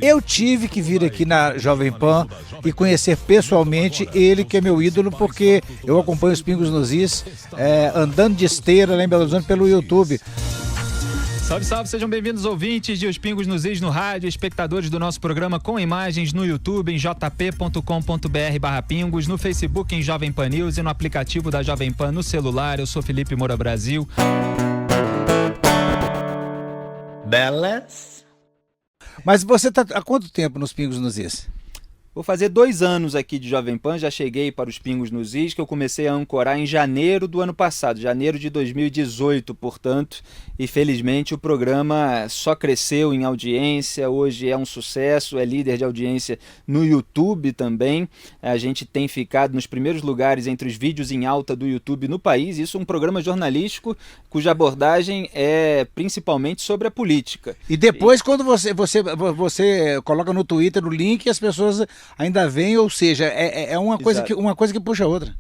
Eu tive que vir aqui na Jovem Pan e conhecer pessoalmente ele, que é meu ídolo, porque eu acompanho os Pingos nos Is, andando de esteira lá em Belo Horizonte pelo YouTube. Salve, salve, sejam bem-vindos ouvintes de Os Pingos nos Is no rádio, espectadores do nosso programa com imagens no YouTube em jp.com.br/pingos, no Facebook em Jovem Pan News e no aplicativo da Jovem Pan no celular. Eu sou Felipe Moura Brasil. Belas. Mas você tá há quanto tempo nos Pingos nos Is? Vou fazer 2 anos aqui de Jovem Pan, já cheguei para os Pingos nos Is, que eu comecei a ancorar em janeiro do ano passado, janeiro de 2018, portanto, e felizmente o programa só cresceu em audiência, hoje é um sucesso, é líder de audiência no YouTube também, a gente tem ficado nos primeiros lugares entre os vídeos em alta do YouTube no país, isso é um programa jornalístico cuja abordagem é principalmente sobre a política. E depois quando você coloca no Twitter o link, as pessoas ainda vem, ou seja, é uma coisa que puxa a outra.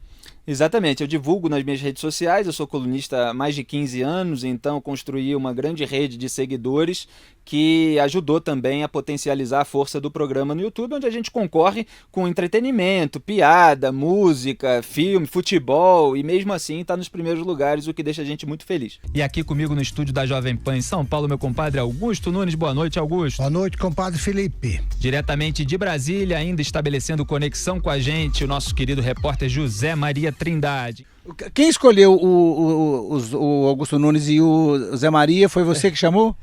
Exatamente, eu divulgo nas minhas redes sociais, eu sou colunista há mais de 15 anos, então construí uma grande rede de seguidores que ajudou também a potencializar a força do programa no YouTube, onde a gente concorre com entretenimento, piada, música, filme, futebol, e mesmo assim está nos primeiros lugares, o que deixa a gente muito feliz. E aqui comigo no estúdio da Jovem Pan em São Paulo, meu compadre Augusto Nunes. Boa noite, Augusto. Boa noite, compadre Felipe. Diretamente de Brasília, ainda estabelecendo conexão com a gente, o nosso querido repórter José Maria Trindade. Quem escolheu o Augusto Nunes e o Zé Maria? Foi você que chamou?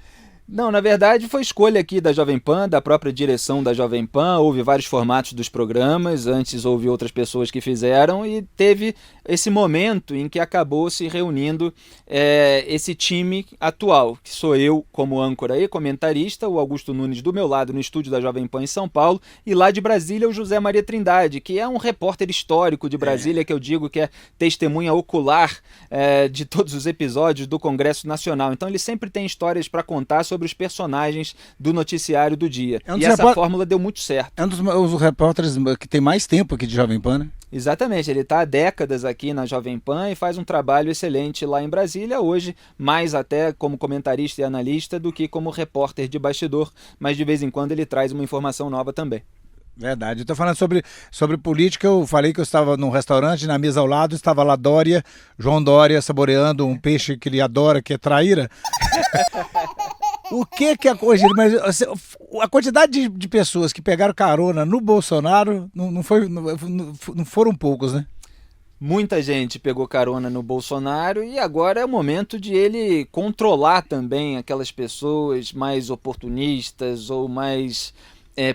Não, na verdade foi escolha aqui da Jovem Pan, da própria direção da Jovem Pan, houve vários formatos dos programas, antes houve outras pessoas que fizeram e teve esse momento em que acabou se reunindo esse time atual, que sou eu como âncora e comentarista, o Augusto Nunes do meu lado no estúdio da Jovem Pan em São Paulo, e lá de Brasília o José Maria Trindade, que é um repórter histórico de Brasília, que eu digo que é testemunha ocular de todos os episódios do Congresso Nacional, então ele sempre tem histórias para contar sobre os personagens do noticiário do dia. E essa fórmula deu muito certo. É um dos repórteres que tem mais tempo aqui de Jovem Pan, né? Exatamente, ele está há décadas aqui na Jovem Pan e faz um trabalho excelente lá em Brasília, hoje mais até como comentarista e analista do que como repórter de bastidor, mas de vez em quando ele traz uma informação nova também. Verdade. Eu estou falando sobre política, eu falei que eu estava num restaurante, na mesa ao lado estava lá Dória, João Dória, saboreando um peixe que ele adora, que é traíra. O que é hoje? Mas a quantidade de pessoas que pegaram carona no Bolsonaro não foram poucos, né? Muita gente pegou carona no Bolsonaro e agora é o momento de ele controlar também aquelas pessoas mais oportunistas ou mais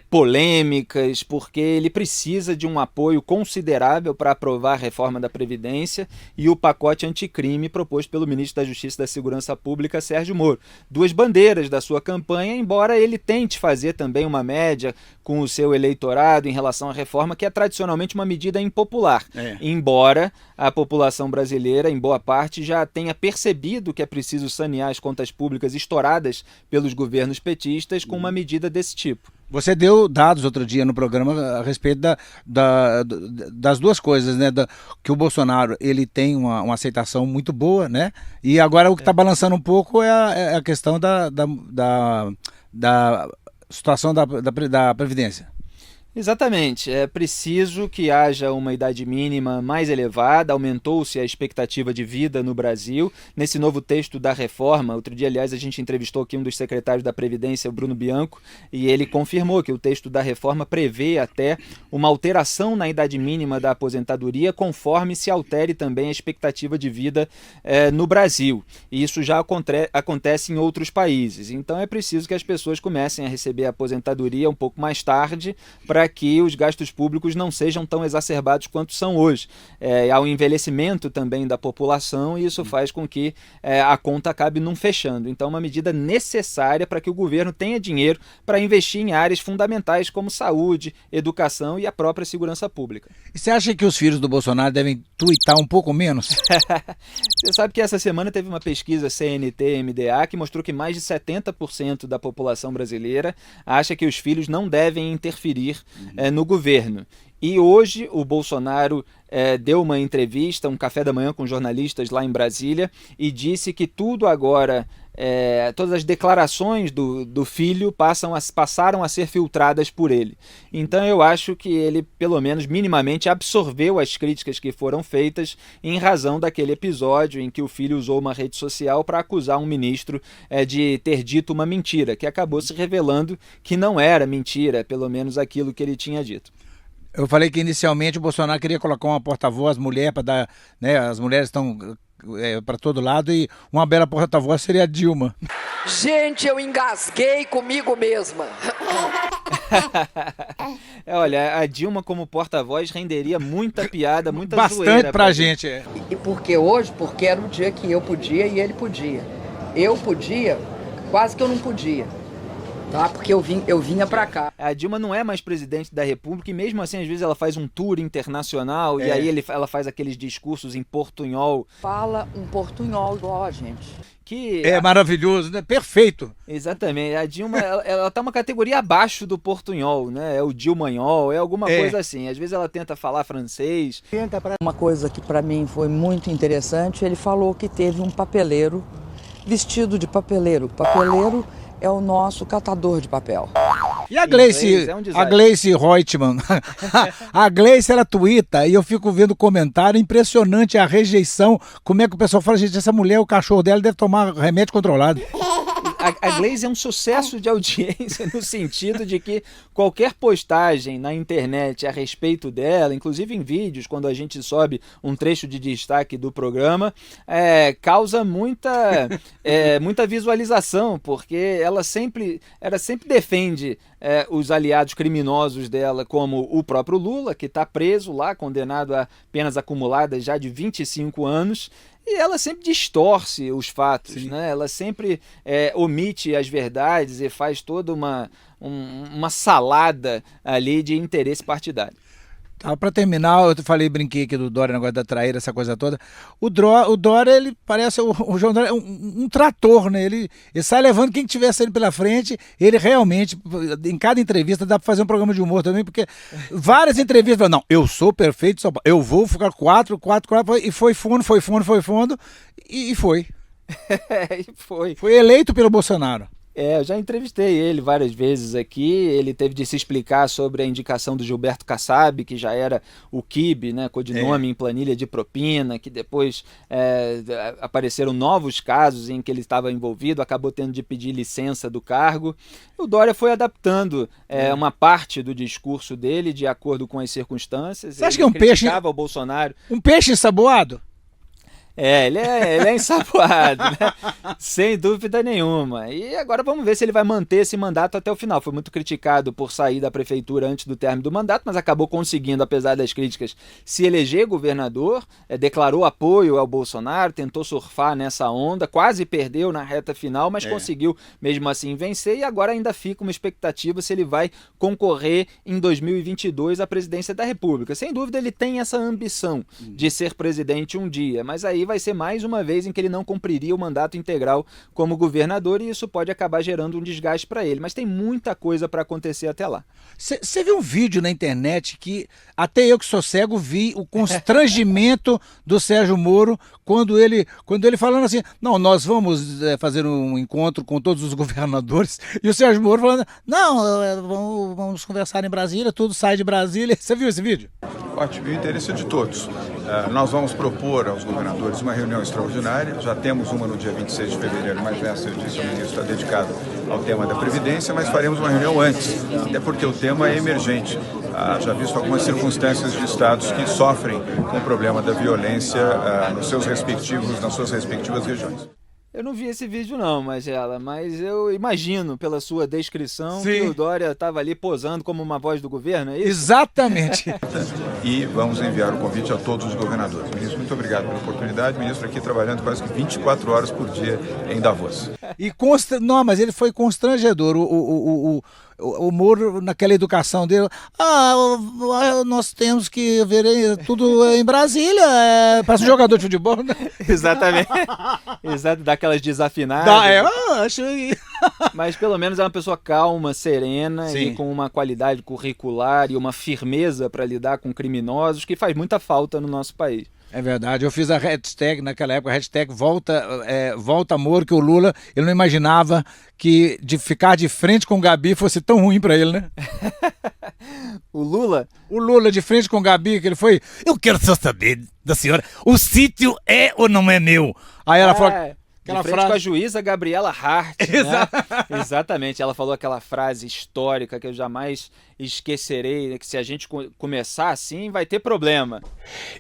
polêmicas, porque ele precisa de um apoio considerável para aprovar a reforma da Previdência e o pacote anticrime proposto pelo ministro da Justiça e da Segurança Pública, Sérgio Moro. 2 bandeiras da sua campanha, embora ele tente fazer também uma média com o seu eleitorado em relação à reforma, que é tradicionalmente uma medida impopular. Embora a população brasileira, em boa parte, já tenha percebido que é preciso sanear as contas públicas estouradas pelos governos petistas com uma medida desse tipo. Você deu dados outro dia no programa a respeito das duas coisas, né? Que o Bolsonaro ele tem uma aceitação muito boa, né? E agora o que está balançando um pouco é a questão da situação da Previdência. Exatamente, é preciso que haja uma idade mínima mais elevada, aumentou-se a expectativa de vida no Brasil. Nesse novo texto da reforma, outro dia, aliás, a gente entrevistou aqui um dos secretários da Previdência, o Bruno Bianco, e ele confirmou que o texto da reforma prevê até uma alteração na idade mínima da aposentadoria, conforme se altere também a expectativa de vida no Brasil. E isso já acontece em outros países. Então é preciso que as pessoas comecem a receber a aposentadoria um pouco mais tarde, para que os gastos públicos não sejam tão exacerbados quanto são hoje. Há um envelhecimento também da população e isso faz com que a conta acabe não fechando. Então, uma medida necessária para que o governo tenha dinheiro para investir em áreas fundamentais como saúde, educação e a própria segurança pública. E você acha que os filhos do Bolsonaro devem tuitar um pouco menos? Você sabe que essa semana teve uma pesquisa CNT-MDA que mostrou que mais de 70% da população brasileira acha que os filhos não devem interferir no governo. E hoje o Bolsonaro deu uma entrevista, um café da manhã com jornalistas lá em Brasília e disse que tudo agora todas as declarações do filho passaram a ser filtradas por ele. Então eu acho que ele, pelo menos minimamente, absorveu as críticas que foram feitas em razão daquele episódio em que o filho usou uma rede social para acusar um ministro de ter dito uma mentira, que acabou se revelando que não era mentira, pelo menos aquilo que ele tinha dito. Eu falei que inicialmente o Bolsonaro queria colocar uma porta-voz mulher para dar, né, as mulheres estão para todo lado e uma bela porta-voz seria a Dilma. Gente, eu engasguei comigo mesma. Olha, a Dilma como porta-voz renderia muita piada, muita bastante zoeira pra gente. E por que hoje? Porque era um dia que eu podia e ele podia. Eu podia, quase que eu não podia. Tá? Porque eu vinha pra cá. A Dilma não é mais presidente da República e mesmo assim, às vezes, ela faz um tour internacional e aí ela faz aqueles discursos em portunhol. Fala um portunhol igual a gente. Que maravilhoso, né? Perfeito. Exatamente. A Dilma, ela tá uma categoria abaixo do portunhol, né? É o Dilmanhol, é alguma coisa assim. Às vezes ela tenta falar francês. Uma coisa que pra mim foi muito interessante, ele falou que teve um papeleiro vestido de papeleiro. Papeleiro é o nosso catador de papel. E a Gleice, a Gleice Reutemann, a Gleice, ela tuita e eu fico vendo comentário, impressionante a rejeição, como é que o pessoal fala, gente, essa mulher, o cachorro dela deve tomar remédio controlado. A Gleice é um sucesso de audiência no sentido de que qualquer postagem na internet a respeito dela, inclusive em vídeos, quando a gente sobe um trecho de destaque do programa, causa muita visualização, porque ela sempre defende os aliados criminosos dela, como o próprio Lula, que está preso lá, condenado a penas acumuladas já de 25 anos, e ela sempre distorce os fatos, né? Ela sempre omite as verdades e faz toda uma salada ali de interesse partidário. Para terminar, brinquei aqui do Dória, negócio da traíra, essa coisa toda. O Dória, ele parece, o João Dória, um trator, né? Ele sai levando quem tivesse ele pela frente. Ele realmente, em cada entrevista, dá para fazer um programa de humor também, porque várias entrevistas falam, não, eu sou perfeito, eu vou ficar 4, e foi fundo, e foi. Foi eleito pelo Bolsonaro. Eu já entrevistei ele várias vezes aqui, ele teve de se explicar sobre a indicação do Gilberto Kassab, que já era o Kibe, né, codinome em planilha de propina, que depois apareceram novos casos em que ele estava envolvido, acabou tendo de pedir licença do cargo. O Dória foi adaptando uma parte do discurso dele de acordo com as circunstâncias. Você acha que é um peixe? O Bolsonaro. Um peixe ensaboado? Ele é ensaboado, né? Sem dúvida nenhuma. E agora vamos ver se ele vai manter esse mandato até o final. Foi muito criticado por sair da prefeitura antes do término do mandato, mas acabou conseguindo, apesar das críticas, se eleger governador, declarou apoio ao Bolsonaro, tentou surfar nessa onda, quase perdeu na reta final, mas conseguiu mesmo assim vencer e agora ainda fica uma expectativa se ele vai concorrer em 2022 à presidência da República. Sem dúvida ele tem essa ambição de ser presidente um dia, mas aí vai ser mais uma vez em que ele não cumpriria o mandato integral como governador e isso pode acabar gerando um desgaste para ele. Mas tem muita coisa para acontecer até lá. Você viu um vídeo na internet que até eu que sou cego vi o constrangimento do Sérgio Moro quando ele falando assim, não, nós vamos fazer um encontro com todos os governadores e o Sérgio Moro falando, não, vamos conversar em Brasília, tudo sai de Brasília. Você viu esse vídeo? Ótimo, o interesse é de todos. Nós vamos propor aos governadores uma reunião extraordinária, já temos uma no dia 26 de fevereiro, mas essa, eu disse, o ministro está dedicado ao tema da Previdência, mas faremos uma reunião antes, até porque o tema é emergente. Já visto algumas circunstâncias de estados que sofrem com o problema da violência nas suas respectivas regiões. Eu não vi esse vídeo não, Magela, mas eu imagino pela sua descrição que o Dória estava ali posando como uma voz do governo, é isso? Exatamente. E vamos enviar o convite a todos os governadores. Ministro, muito obrigado pela oportunidade. Ministro aqui trabalhando quase que 24 horas por dia em Davos. Não, mas ele foi constrangedor. O Moro, naquela educação dele, nós temos que ver tudo em Brasília, parece um jogador de futebol, né? Exatamente. Exato, daquelas desafinadas. Acho que... Mas pelo menos é uma pessoa calma, serena e com uma qualidade curricular e uma firmeza para lidar com criminosos que faz muita falta no nosso país. É verdade, eu fiz a hashtag naquela época, a hashtag volta Moro, que o Lula, ele não imaginava que de ficar de frente com o Gabi fosse tão ruim pra ele, né? O Lula? O Lula de frente com o Gabi, que ele foi, eu quero só saber da senhora, o sítio é ou não é meu? Aí ela falou... De frente com a juíza Gabriela Hart, né? Exatamente, ela falou aquela frase histórica que eu jamais esquecerei, né? Que se a gente começar assim, vai ter problema.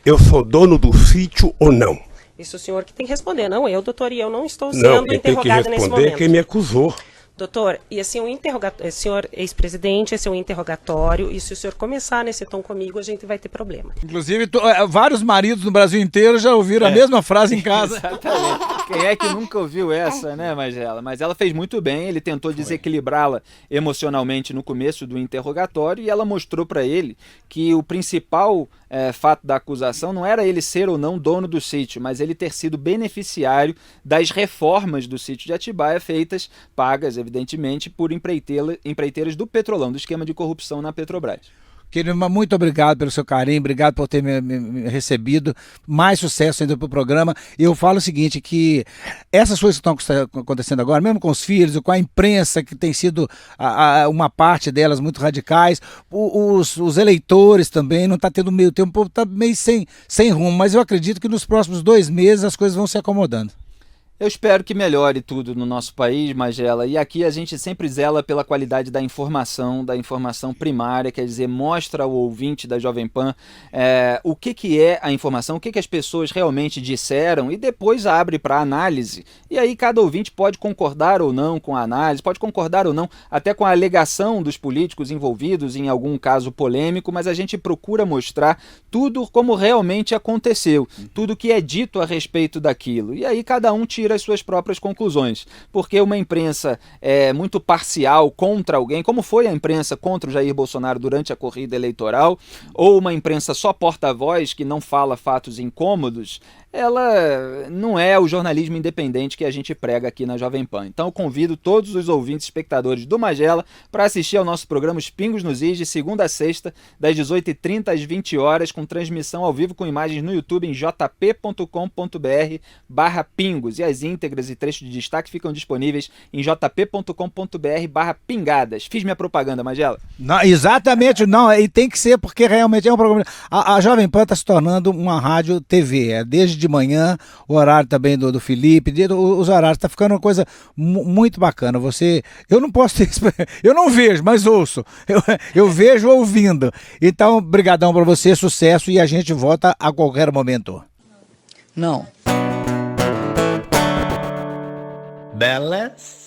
Eu sou dono do sítio ou não? Isso o senhor que tem que responder, não eu, doutor, e eu não estou sendo interrogado nesse momento. Não, quem me acusou. Doutor, e assim, senhor ex-presidente, esse é um interrogatório, e se o senhor começar nesse tom comigo, a gente vai ter problema. Inclusive, vários maridos no Brasil inteiro já ouviram a mesma frase em casa. Exatamente. Quem é que nunca ouviu essa, né, Magela? Mas ela fez muito bem, ele tentou desequilibrá-la emocionalmente no começo do interrogatório e ela mostrou para ele que o principal fato da acusação não era ele ser ou não dono do sítio, mas ele ter sido beneficiário das reformas do sítio de Atibaia feitas, pagas, evidentemente, por empreiteiras do Petrolão, do esquema de corrupção na Petrobras. Querido, muito obrigado pelo seu carinho, obrigado por ter me recebido, mais sucesso ainda para o programa. Eu falo o seguinte, que essas coisas que estão acontecendo agora, mesmo com os filhos, com a imprensa, que tem sido uma parte delas muito radicais, os eleitores também, não está tendo meio tempo, o povo está meio sem rumo, mas eu acredito que nos próximos 2 meses as coisas vão se acomodando. Eu espero que melhore tudo no nosso país, Magela, e aqui a gente sempre zela pela qualidade da informação primária, quer dizer, mostra ao ouvinte da Jovem Pan o que é a informação, o que as pessoas realmente disseram e depois abre para análise. E aí cada ouvinte pode concordar ou não com a análise, pode concordar ou não até com a alegação dos políticos envolvidos em algum caso polêmico, mas a gente procura mostrar tudo como realmente aconteceu, tudo que é dito a respeito daquilo. E aí cada um tira as suas próprias conclusões, porque uma imprensa muito parcial contra alguém, como foi a imprensa contra o Jair Bolsonaro durante a corrida eleitoral, ou uma imprensa só porta-voz que não fala fatos incômodos, ela não é o jornalismo independente que a gente prega aqui na Jovem Pan. Então eu convido todos os ouvintes e espectadores do Magela para assistir ao nosso programa Os Pingos nos Is, de segunda a sexta, das 18h30 às 20 horas, com transmissão ao vivo com imagens no YouTube em jp.com.br/pingos. E as íntegras e trechos de destaque ficam disponíveis em jp.com.br/pingadas. Fiz minha propaganda, Magela? Não, exatamente, não, e tem que ser, porque realmente é um programa. A Jovem Pan está se tornando uma rádio TV, desde de manhã, o horário também do Felipe, os horários, tá ficando uma coisa muito bacana. Eu não posso ter, eu não vejo, mas ouço, eu vejo ouvindo. Então, brigadão para você, sucesso, e a gente volta a qualquer momento. Não. Belas.